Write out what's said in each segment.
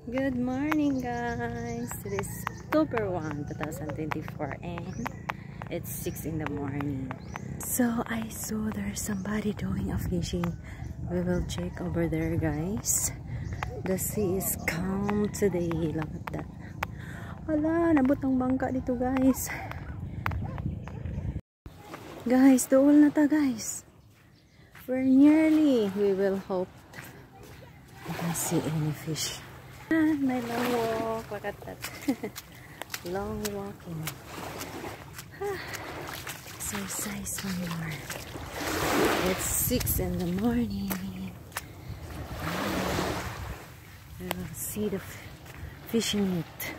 Good morning, guys. It is October 1, 2024 and it's 6 in the morning. So I saw there's somebody doing a fishing. We will check over there, guys. The sea is calm today. Look at that. Wala, nabot ang bangka dito, guys. Guys, dool na ta, guys. We're nearly. We will hope we can see any fish. My long walk. Look at that. Long walking. Exercise one more. It's 6 in the morning. We will see the fishing net.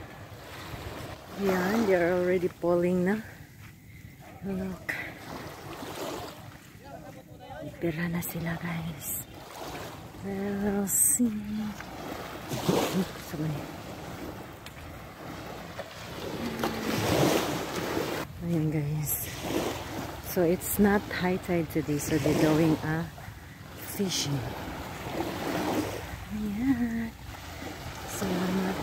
Yeah, they're already pulling na. Look. Pira na sila, guys. We'll see. Ayan, guys. So it's not high tide today, so they're doing a fishing. Ayan. Salamat,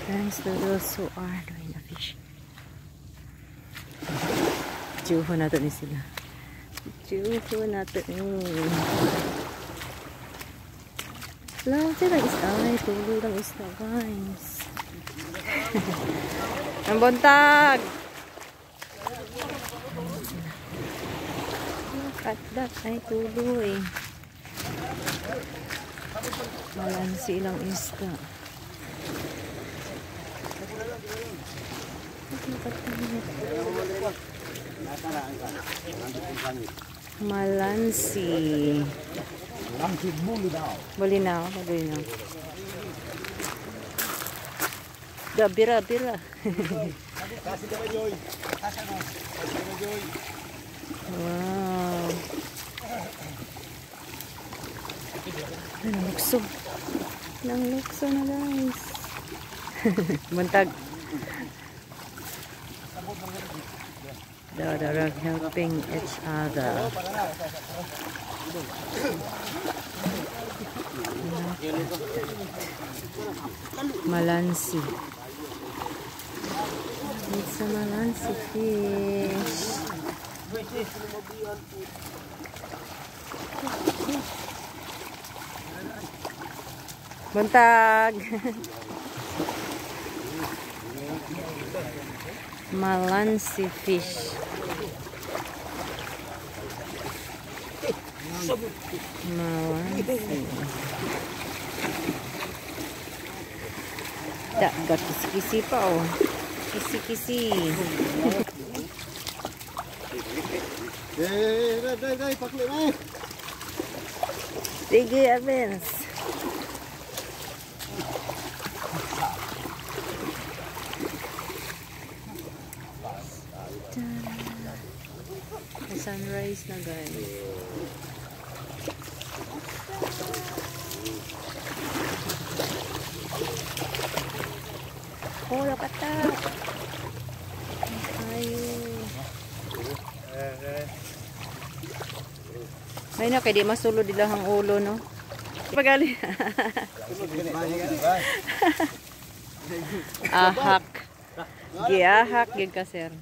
guys, to those who are doing a fishing. Juho na to ni sila. Juho na to. Laki lang isda. Ay, tuloy lang isda, guys. Ang buntag! Look at that. Ay, tuloy. Malansi lang isda. Malansi. Bolinaw. Da, bira. Wow. Nang lukso na, guys. Buntag. They're helping each other. Malansi. It's a malansi fish. Buntag. Malansi fish. Malansi. Got kisi-kisi pa, oh. Kisi-kisi. Sige, Avens. Sunrise na, guys. Oh, dapat ta. Ayun. Ay na, kaya di masulod nila ang ulo, no? Pagali. Ahak. Giahak, gig ka, sir.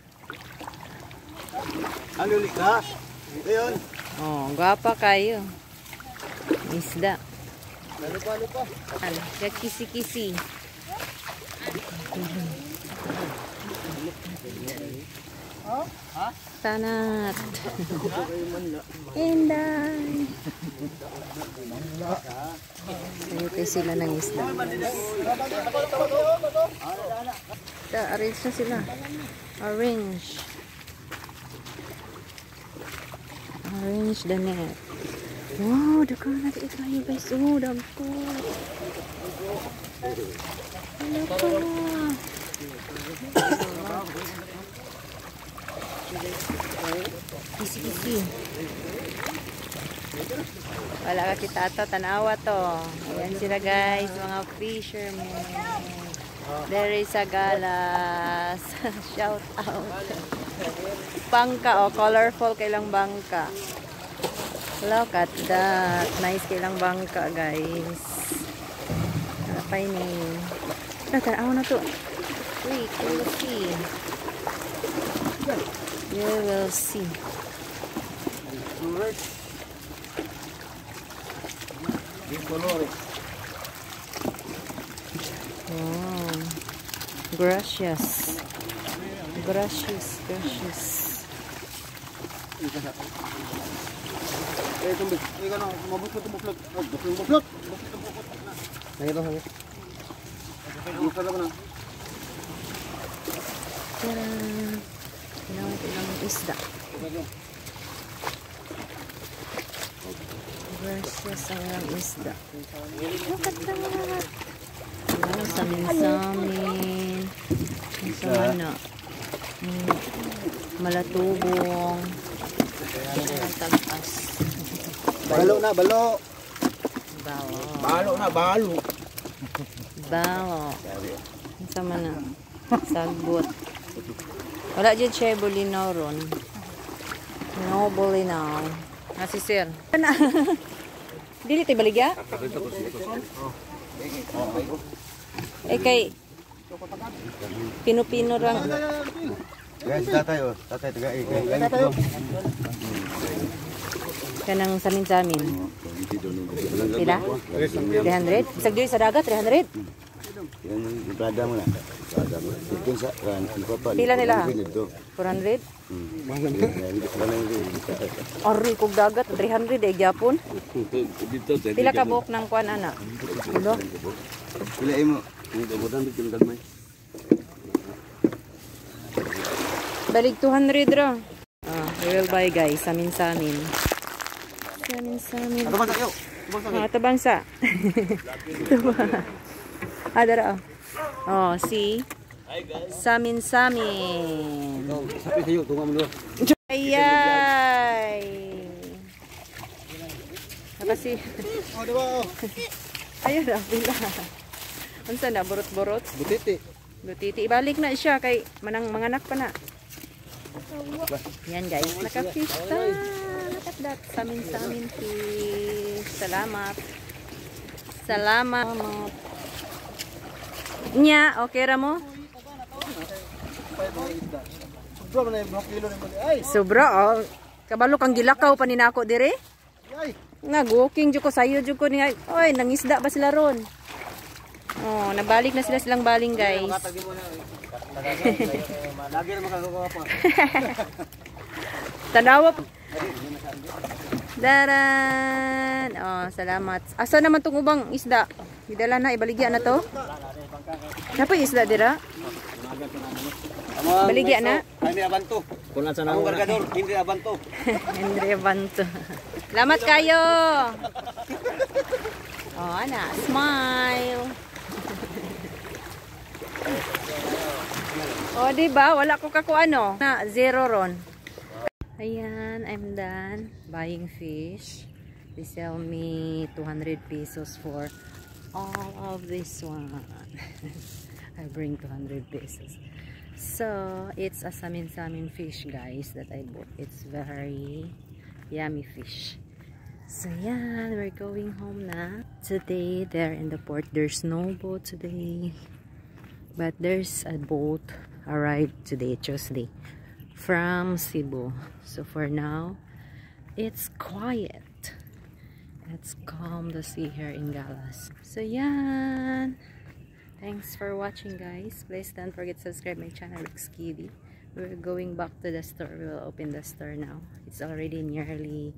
Ano ulit ka? Ayun. Oh, gwapa kayo. Isda. Ano pa? Ano? Kisi-kisi. Tanat. Inday. Sayutay sila ng isda. Arrange na sila. Arrange the net. Wow, dako na ito kayo, guys. Oh, dako. Dako. Kisi-kisi. Wala ka kita to, tanawa to. Ayan sila, guys, mga fishermen. There is a galas. Shout out. Bangka, oh, colorful kailang bangka. Look at that. Nice kailang bangka, guys. pining. Tara, na to. Wait, you will see. You will see. Oh, gracious. Gracious. Tadaan! Ilang isda. Gracious ang ilang isda. Look at that! Ayan, samin-samin. Sa mana. Malatubong. Ang tagas. Balo na, balo. Bawo. Balo na, balo. Bawo. Sa mana. Sagbot. Wala dyan siya bulinaw ron. No bulinaw. Si sir. Dili tayo baligya? Kay Pino-pino lang. Guys, tatay tagay. Tatay. Kanang samin-samin. Pila? 300? Isag diri sa dagat, 300? Yan yung prada mo na. Pila nila? 400? Ori kog dagat, 300 gyapon. Pila ka buok ng kuan ana? Ulo? Pila mo? Balik 200 ra. We will buy guys, samin-samin. Samin-samin. Tabangsa. Dara. Oh, see? Samin-samin. Sapi sayo, tunga mo doon. Ayay. Nakasi. Oh, diba? Ayun na, pila. Unsa na, burot-burot? Butiti. Butiti. Ibalik na siya kay manganak pa na. Yan guys, naka-fish ta. Look at that. Samin-samin fish. Salamat. Salamat. Nya, okay ra mo? Sobra, oh. Kabalo kang gilakaw pa ninako dire? Nga, walking jud ko sayo jud ko niya. Oy, nangisda ba sila ron? Oh, nabalik na silang baling guys. Lagi na makagawa pa. Tanawa. Daran. Oh, salamat. Asa naman tong ubang isda? Idala na, ibaligya na to. Napa isda dira? Baligya na. Hindi abanto. Kunan sa nang gargador, hindi abanto. Hindi abanto. Salamat kayo. Oh, ana, smile. Oh, diba? Wala ko ano. Na, zero ron. Ayan, I'm done buying fish. They sell me 200 pesos for all of this one. I bring 200 pesos. So, it's a samin-samin fish, guys, that I bought. It's very yummy fish. So, yeah, we're going home na. Today, there in the port, there's no boat today. But there's a boat arrived today, Tuesday, from Cebu. So, for now, it's quiet. It's calm to see here in Galas. So, yeah. Thanks for watching, guys. Please don't forget to subscribe my channel, Rex Kiwi. We're going back to the store. We will open the store now. It's already nearly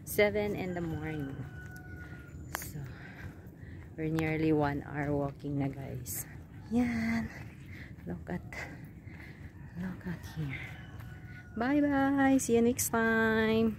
7 in the morning. So, we're nearly 1 hour walking na, guys. Yan. Look at here. Bye-bye. See you next time.